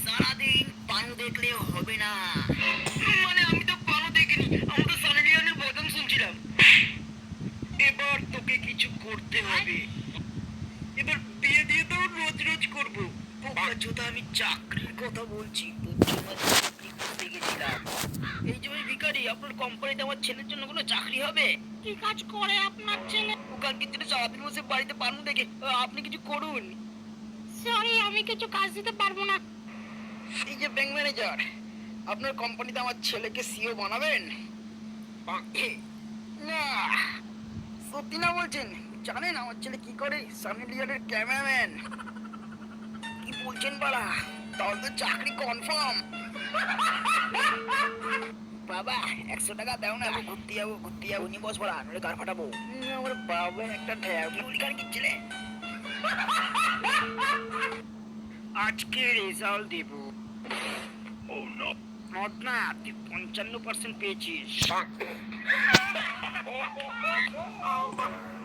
সারাদিন পানু দেখলেও হবে না। মানে আমি তো পানও দেখিনি, আমি তো সানি লিওনের বদন শুনছিলাম। এবার তোকে কিছু করতে হবে। এবার বিয়ে দিয়ে তো রোজ রোজ করবো। বোকা চোদা, আমি চাকরির কথা বলছি। তোর জন্য চাকরি করতে গেছিলাম। এই যে ওই ভিখারি, আপনার কোম্পানিতে আমার ছেলের জন্য কোনো চাকরি হবে? কি কাজ করে আপনার ছেলে? ওখানকে জন্য সারাদিন বসে বাড়িতে পানু দেখে। আপনি কিছু করুন। সরি, আমি কিছু কাজ দিতে পারবো না। এই যে ব্যাংক ম্যানেজার, আপনার কোম্পানিতে আমার ছেলেকে সিও বানাবেন? না, সত্যি না বলছেন? জানেন আমার ছেলে কি করে? সানি লিওনের ক্যামেরাম্যান। কি বলছেন বাড়া? তাহলে তো চাকরি কনফার্ম। বাবা 100 টাকা দাও না, ঘুরতে যাবো উনি বস বড়া, নইলে গাড় ফাটাবো। আমার বাবা একটা ঠ্যাবলি উলিকার কি ছেলে। আজকে রেজাল্ট দেব। মত না, তুই 55% পেয়েছিস।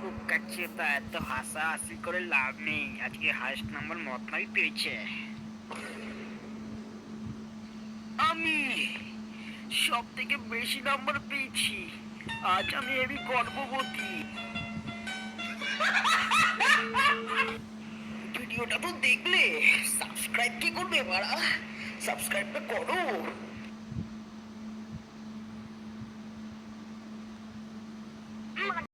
বোকাচোদা, এত হাসাহাসি করে লাভ নেই। আজকে হাইস্ট নাম্বার মতনাই পেয়েছে। আমি সব থেকে বেশি নাম্বার পেয়েছি। আজ আমি হেবি গর্ববতী। ভিডিওটা তো দেখলে, সাবস্ক্রাইব কি করবে বাড়া? সাবস্ক্রাইবটা করো।